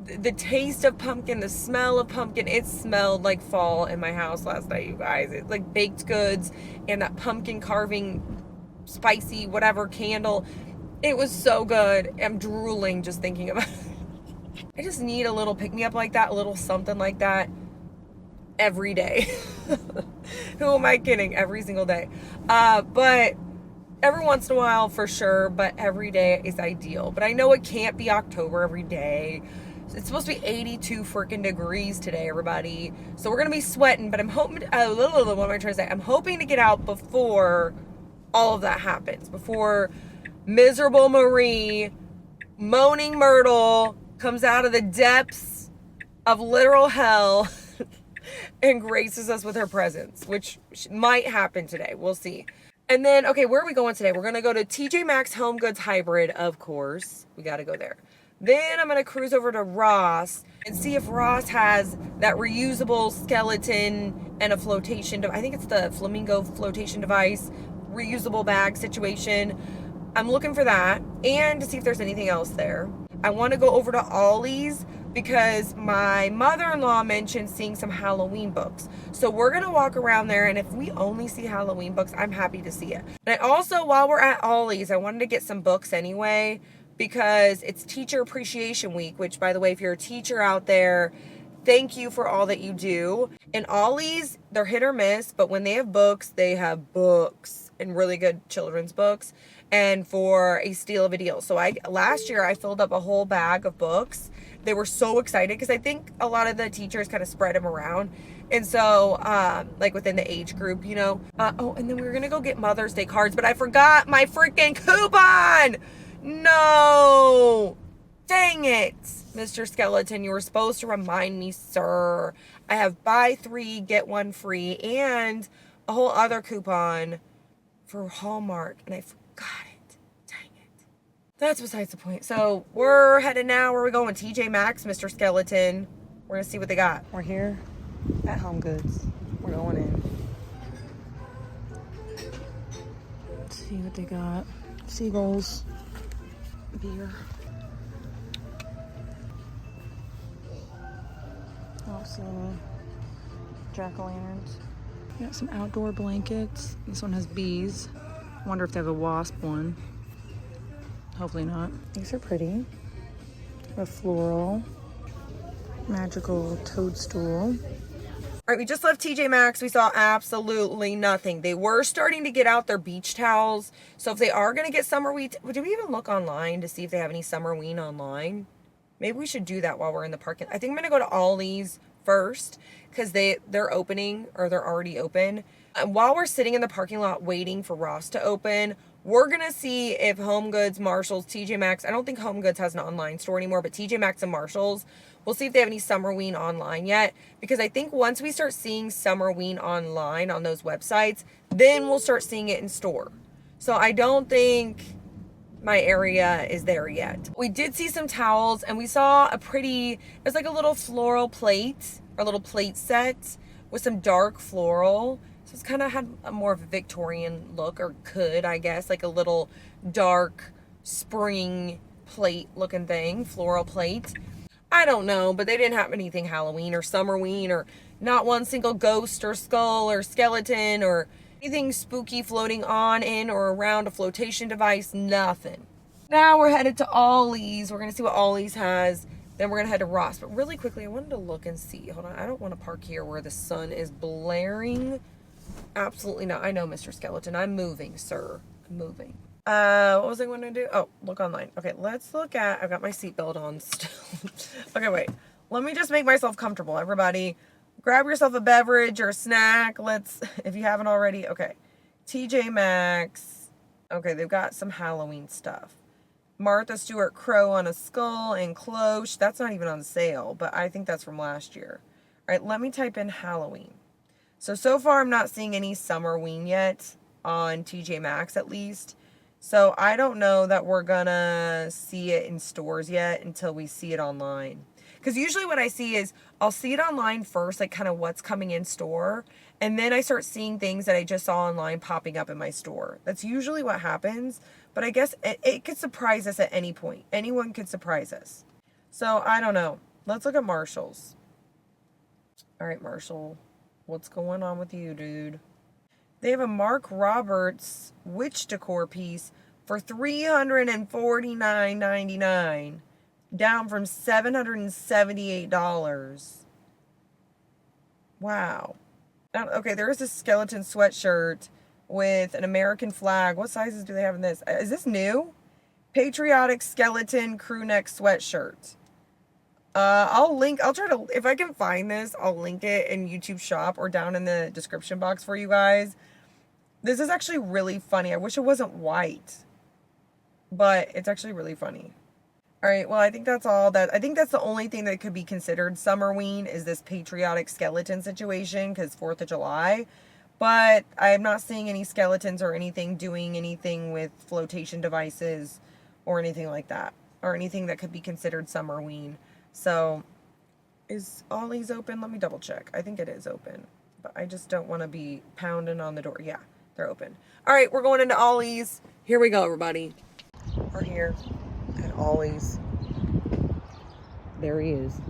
the taste of pumpkin, the smell of pumpkin, it smelled like fall in my house last night, you guys. It's like baked goods and that pumpkin carving, spicy, whatever candle. It was so good. I'm drooling just thinking about it. I just need a little pick-me-up like that, a little something like that every day. Who am I kidding? Every single day. But every once in a while for sure, but every day is ideal. But I know it can't be October every day. It's supposed to be 82 freaking degrees today, everybody. So we're going to be sweating, but I'm hoping, what am I trying to say? I'm hoping to get out before all of that happens. Before miserable Marie, moaning Myrtle, comes out of the depths of literal hell and graces us with her presence, which might happen today. We'll see. And then, okay, where are we going today? We're going to go to TJ Maxx HomeGoods Hybrid, of course. We got to go there. Then I'm going to cruise over to Ross and see if Ross has that reusable skeleton and a flotation. I think it's the flamingo flotation device, reusable bag situation. I'm looking for that and to see if there's anything else there. I want to go over to Ollie's because my mother-in-law mentioned seeing some Halloween books. So we're going to walk around there, and if we only see Halloween books, I'm happy to see it. And I also, while we're at Ollie's, I wanted to get some books anyway because it's Teacher Appreciation Week, which, by the way, if you're a teacher out there, thank you for all that you do. And Ollie's, they're hit or miss, but when they have books and really good children's books, and for a steal of a deal. So last year I filled up a whole bag of books. They were so excited because I think a lot of the teachers kind of spread them around. And so, like within the age group, you know. Oh, and then we were going to go get Mother's Day cards, but I forgot my freaking coupon. No. Dang it. Mr. Skeleton, you were supposed to remind me, sir. I have buy 3, get 1 free and a whole other coupon for Hallmark. And I forgot it. Dang it. That's besides the point. So we're headed now. Where are we going? TJ Maxx, Mr. Skeleton. We're going to see what they got. We're here at HomeGoods. We're going in. Let's see what they got. Seagulls. Beer. Also, jack-o'-lanterns. Got some outdoor blankets. This one has bees. Wonder if they have a wasp one. Hopefully not. These are pretty. A floral, magical toadstool. All right, we just left TJ Maxx. We saw absolutely nothing. They were starting to get out their beach towels. So if they are going to get Summerween, did we even look online to see if they have any Summerween online? Maybe we should do that while we're in the parking. I think I'm going to go to Ollie's first because they're opening, or they're already open. And while we're sitting in the parking lot waiting for Ross to open, we're going to see if HomeGoods, Marshalls, TJ Maxx, I don't think HomeGoods has an online store anymore, but TJ Maxx and Marshalls, we'll see if they have any Summerween online yet. Because I think once we start seeing Summerween online on those websites, then we'll start seeing it in store. So I don't think my area is there yet. We did see some towels, and we saw it's like a little floral plate, or a little plate set with some dark floral. So it's kind of had a more of a Victorian look, or could, I guess, like a little dark spring plate looking thing, floral plate. I don't know, but they didn't have anything Halloween or Summerween, or not one single ghost or skull or skeleton or anything spooky floating on, in, or around a flotation device. Nothing. Now we're headed to Ollie's. We're going to see what Ollie's has. Then we're going to head to Ross. But really quickly, I wanted to look and see. Hold on. I don't want to park here where the sun is blaring. Absolutely not. I know, Mr. Skeleton. I'm moving, sir. I'm moving. What was I going to do? Oh, look online. Okay, let's look at... I've got my seatbelt on still. Okay, wait. Let me just make myself comfortable. Everybody, grab yourself a beverage or a snack. Let's... If you haven't already. Okay. TJ Maxx. Okay, they've got some Halloween stuff. Martha Stewart Crow on a skull and cloche. That's not even on sale, but I think that's from last year. All right, let me type in Halloween. So far I'm not seeing any Summerween yet on TJ Maxx, at least. So I don't know that we're gonna see it in stores yet until we see it online. Because usually what I see is I'll see it online first, like kind of what's coming in store. And then I start seeing things that I just saw online popping up in my store. That's usually what happens. But I guess it could surprise us at any point. Anyone could surprise us. So I don't know. Let's look at Marshalls. All right, Marshall. What's going on with you, dude? They have a Mark Roberts witch decor piece for $349.99, down from $778. Wow. Okay, there is a skeleton sweatshirt with an American flag. What sizes do they have in this? Is this new? Patriotic skeleton crew neck sweatshirt. I'll try to, if I can find this, I'll link it in YouTube shop or down in the description box for you guys. This is actually really funny. I wish it wasn't white, but it's actually really funny. All right, well, I think that's all that, I think that's the only thing that could be considered Summerween is this patriotic skeleton situation, because 4th of July. But I'm not seeing any skeletons or anything doing anything with flotation devices or anything like that, or anything that could be considered Summerween. So, is Ollie's open? Let me double check. I think it is open, but I just don't want to be pounding on the door. Yeah, they're open. All right, we're going into Ollie's. Here we go, everybody. We're here at Ollie's. There he is.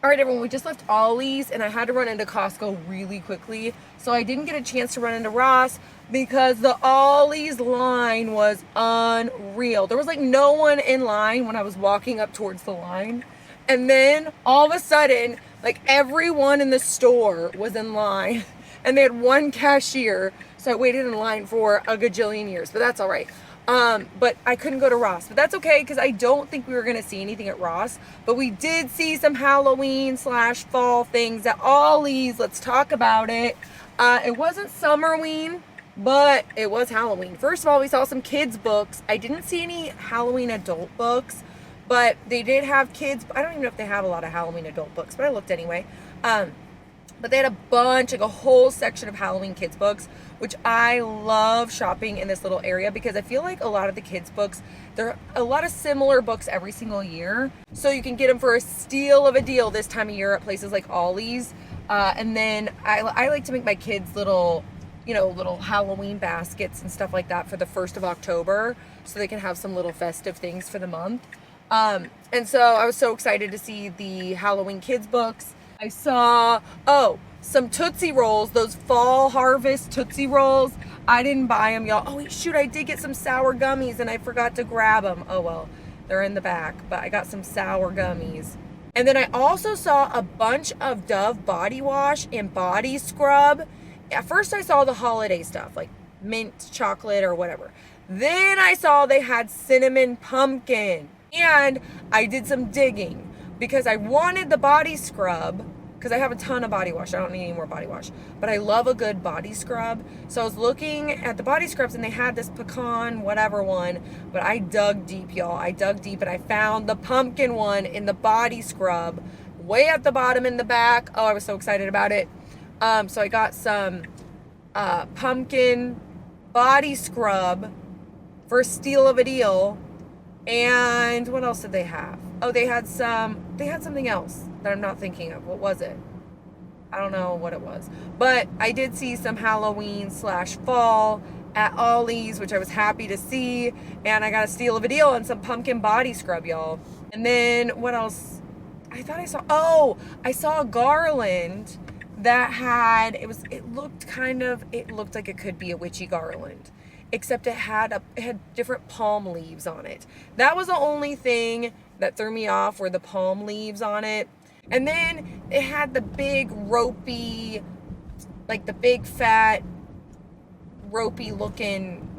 All right, everyone, we just left Ollie's and I had to run into Costco really quickly. So I didn't get a chance to run into Ross because the Ollie's line was unreal. There was like no one in line when I was walking up towards the line. And then all of a sudden, like everyone in the store was in line and they had one cashier. So I waited in line for a gajillion years, but that's all right. But I couldn't go to Ross, but that's okay because I don't think we were going to see anything at Ross, but we did see some Halloween / fall things at Ollie's. Let's talk about it. It wasn't Summerween, but it was Halloween. First of all, we saw some kids books. I didn't see any Halloween adult books, but they did have kids. I don't even know if they have a lot of Halloween adult books, but I looked anyway. But they had a bunch, like a whole section of Halloween kids books, which I love shopping in this little area because I feel like a lot of the kids books, there are a lot of similar books every single year. So you can get them for a steal of a deal this time of year at places like Ollie's. And then I like to make my kids little, little Halloween baskets and stuff like that for the 1st of October so they can have some little festive things for the month. And so I was so excited to see the Halloween kids books. I saw, some Tootsie Rolls, those fall harvest Tootsie Rolls. I didn't buy them, y'all. Oh, shoot, I did get some sour gummies and I forgot to grab them. Oh, well, they're in the back, but I got some sour gummies. And then I also saw a bunch of Dove body wash and body scrub. At first I saw the holiday stuff, like mint chocolate or whatever. Then I saw they had cinnamon pumpkin. And I did some digging because I wanted the body scrub because I have a ton of body wash. I don't need any more body wash, but I love a good body scrub. So I was looking at the body scrubs and they had this pecan whatever one, but I dug deep, y'all. I dug deep and I found the pumpkin one in the body scrub way at the bottom in the back. Oh, I was so excited about it. So I got some pumpkin body scrub for a steal of a deal. And what else did they have? Oh, they had something else that I'm not thinking of. What was it? I don't know what it was. But I did see some Halloween slash fall at Ollie's, which I was happy to see. And I got a steal of a deal on some pumpkin body scrub, y'all. And then what else? I thought I saw, oh, I saw a garland that had, it looked like it could be a witchy garland. Except it had different palm leaves on it. That was the only thing that threw me off, were the palm leaves on it. And then it had the big ropey, like the big fat ropey looking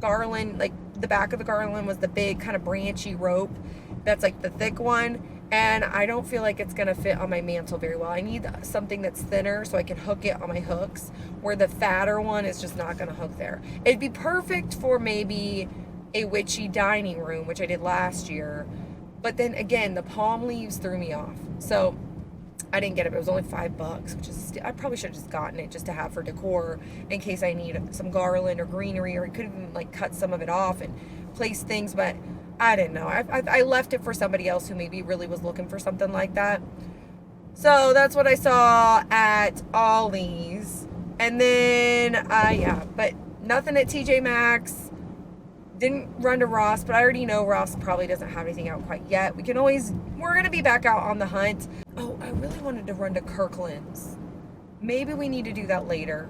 garland. Like the back of the garland was the big kind of branchy rope. That's like the thick one. And I don't feel like it's gonna fit on my mantle very well. I need something that's thinner so I can hook it on my hooks, where the fatter one is just not gonna hook there. It'd be perfect for maybe a witchy dining room, which I did last year. But then again, the palm leaves threw me off. So I didn't get it. It was only $5, which is, I probably should have just gotten it just to have for decor in case I need some garland or greenery, or I could even like cut some of it off and place things, but I didn't know. I left it for somebody else who maybe really was looking for something like that. So that's what I saw at Ollie's. And then, yeah, but nothing at TJ Maxx. Didn't run to Ross, but I already know Ross probably doesn't have anything out quite yet. We're going to be back out on the hunt. Oh, I really wanted to run to Kirkland's. Maybe we need to do that later.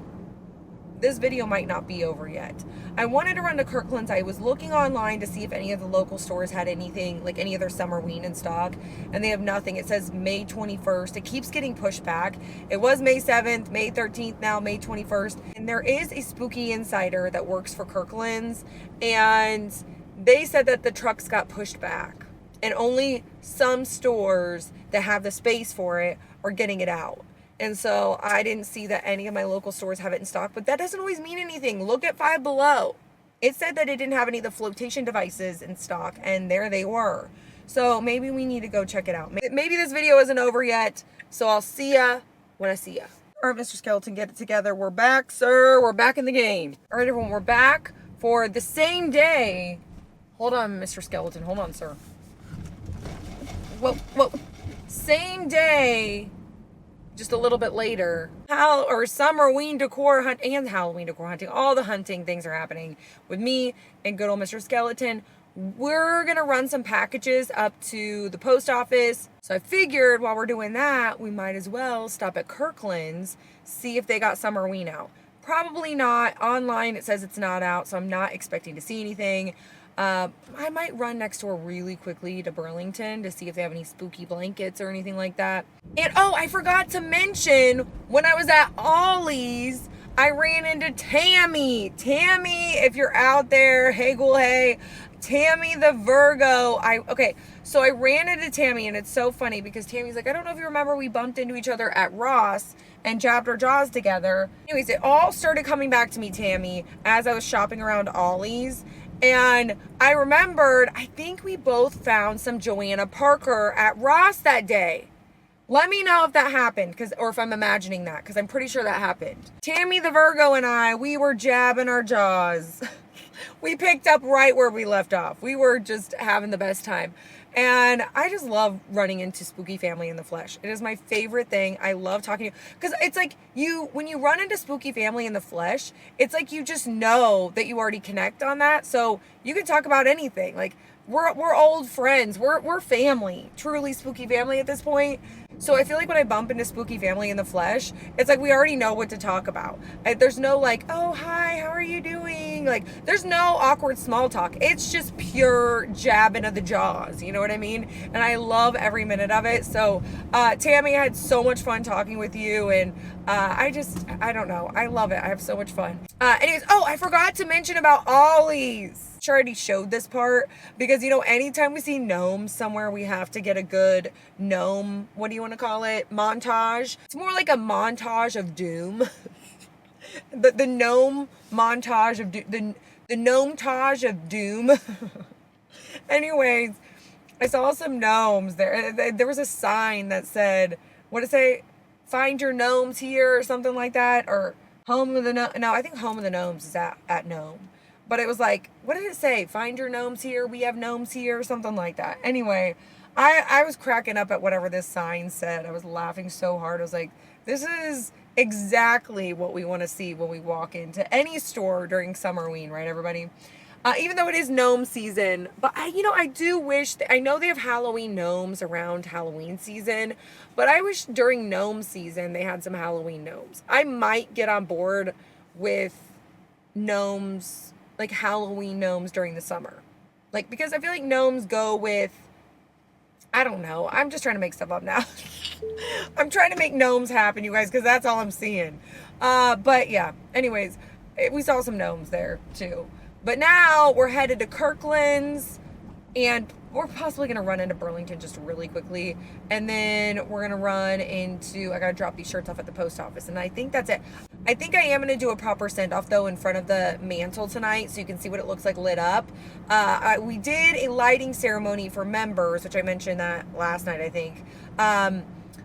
This video might not be over yet. I wanted to run to Kirkland's. I was looking online to see if any of the local stores had anything, like any of their Summerween in stock, and they have nothing. It says May 21st. It keeps getting pushed back. It was May 7th, May 13th, now May 21st. And there is a spooky insider that works for Kirkland's, and they said that the trucks got pushed back, and only some stores that have the space for it are getting it out. And so I didn't see that any of my local stores have it in stock, but that doesn't always mean anything. Look at Five Below. It said that it didn't have any of the flotation devices in stock, and there they were. So maybe we need to go check it out. Maybe this video isn't over yet, so I'll see ya when I see ya. All right, Mr. Skeleton, get it together. We're back, sir. We're back in the game. All right, everyone, we're back for the same day. Hold on, Mr. Skeleton. Hold on, sir. Whoa. Same day, just a little bit later, Summerween decor hunt and Halloween decor hunting. All the hunting things are happening with me and good old Mr. Skeleton. We're gonna run some packages up to the post office. So I figured while we're doing that, we might as well stop at Kirkland's, see if they got Summerween out. Probably not. Online it says it's not out, so I'm not expecting to see anything. I might run next door really quickly to Burlington to see if they have any spooky blankets or anything like that. And oh, I forgot to mention, when I was at Ollie's, I ran into Tammy. Tammy, if you're out there, hey ghoul, hey. Tammy the Virgo. So I ran into Tammy, and it's so funny because Tammy's like, I don't know if you remember, we bumped into each other at Ross and jabbed our jaws together. Anyways, it all started coming back to me, Tammy, as I was shopping around Ollie's. And I remembered, I think we both found some Joanna Parker at Ross that day. Let me know if that happened, or if I'm imagining that, because I'm pretty sure that happened. Tammy the Virgo and I, we were jabbing our jaws. We picked up right where we left off. We were just having the best time. And I just love running into spooky family in the flesh. It is my favorite thing. I love talking to you. Because it's like when you run into spooky family in the flesh, it's like you just know that you already connect on that. So you can talk about anything. Like, we're old friends. We're family. Truly spooky family at this point. So I feel like when I bump into spooky family in the flesh, it's like we already know what to talk about. There's no like, oh, hi, how are you doing? Like, there's no awkward small talk. It's just pure jabbing of the jaws. You know what I mean? And I love every minute of it. So, Tammy, I had so much fun talking with you. And I don't know. I love it. I have so much fun. Anyways, oh, I forgot to mention about Ollie's. I already showed this part because, you know, anytime we see gnomes somewhere, we have to get a good gnome, what do you want to call it, montage. It's more like a montage of doom. the gnome montage of the gnome-tage of doom. Anyways, I saw some gnomes there. There was a sign that said, what did it say, find your gnomes here or something like that, or home of the no, I think home of the gnomes is at Gnome. But it was like, what did it say? Find your gnomes here. We have gnomes here. Something like that. Anyway, I was cracking up at whatever this sign said. I was laughing so hard. I was like, this is exactly what we want to see when we walk into any store during Summerween, right, everybody? Even though it is gnome season, but I do wish, I know they have Halloween gnomes around Halloween season, but I wish during gnome season they had some Halloween gnomes. I might get on board with gnomes, like Halloween gnomes during the summer. Like, because I feel like gnomes go with, I don't know, I'm just trying to make stuff up now. I'm trying to make gnomes happen, you guys, because that's all I'm seeing. But yeah, anyways, we saw some gnomes there too. But now we're headed to Kirkland's, and we're possibly going to run into Burlington just really quickly. And then we're going to run into, I got to drop these shirts off at the post office. And I think that's it. I think I am going to do a proper send-off, though, in front of the mantle tonight, so you can see what it looks like lit up. We did a lighting ceremony for members, which I mentioned that last night, I think.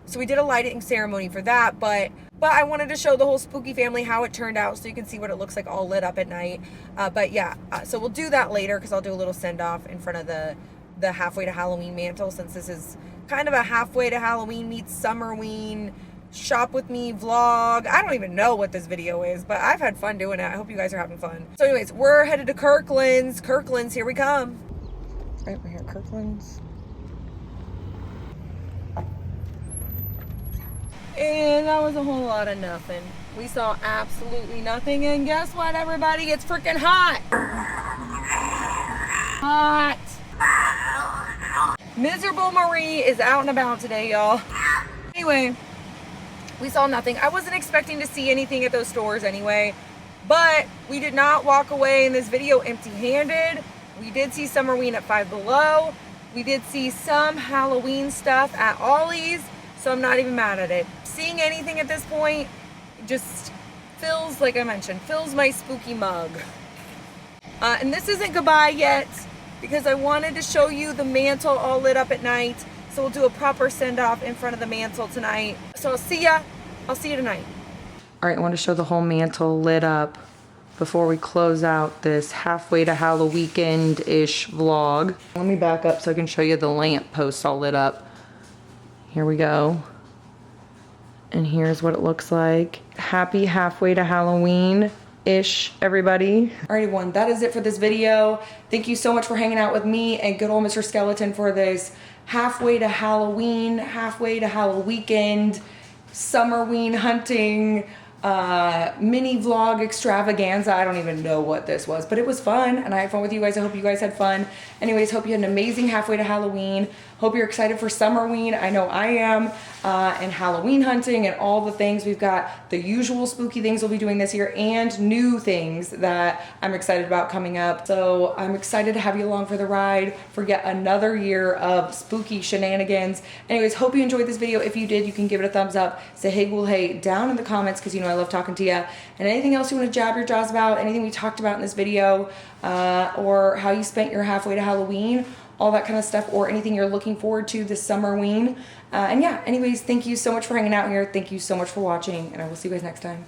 So we did a lighting ceremony for that, but I wanted to show the whole spooky family how it turned out so you can see what it looks like all lit up at night. But yeah, so we'll do that later because I'll do a little send-off in front of the halfway to Halloween mantle, since this is kind of a halfway to Halloween meets Summerween shop with me vlog. I don't even know what this video is, but I've had fun doing it. I hope you guys are having fun. So anyways, we're headed to Kirkland's. Kirkland's, here we come. Right, we're here at Kirkland's. And that was a whole lot of nothing. We saw absolutely nothing, and guess what, everybody? It's freaking hot. Hot. Miserable Marie is out and about today, y'all. Anyway, we saw nothing. I wasn't expecting to see anything at those stores anyway, but we did not walk away in this video empty-handed. We did see Summerween at Five Below. We did see some Halloween stuff at Ollie's, so I'm not even mad at it. Seeing anything at this point just fills, like I mentioned, fills my spooky mug. And this isn't goodbye yet, because I wanted to show you the mantle all lit up at night. So we'll do a proper send-off in front of the mantle tonight. So I'll see you tonight. All right, I want to show the whole mantle lit up before we close out this halfway to Halloween-ish vlog. Let me back up so I can show you the lamp post all lit up. Here we go. And here's what it looks like. Happy halfway to Halloween-ish, everybody. All right, everyone, that is it for this video. Thank you so much for hanging out with me and good old Mr. Skeleton for this halfway to Halloween, halfway to Halloween, Summerween hunting, mini vlog extravaganza. I don't even know what this was, but it was fun and I had fun with you guys. I hope you guys had fun. Anyways, hope you had an amazing halfway to Halloween. Hope you're excited for Summerween. I know I am. And Halloween hunting and all the things. We've got the usual spooky things we'll be doing this year and new things that I'm excited about coming up. So I'm excited to have you along for the ride for yet another year of spooky shenanigans. Anyways, hope you enjoyed this video. If you did, you can give it a thumbs up. Say hey, cool, hey down in the comments because you know I love talking to you. And anything else you want to jab your jaws about, anything we talked about in this video, or how you spent your halfway to Halloween, all that kind of stuff, or anything you're looking forward to this Summerween. And yeah, anyways, thank you so much for hanging out here. Thank you so much for watching, and I will see you guys next time.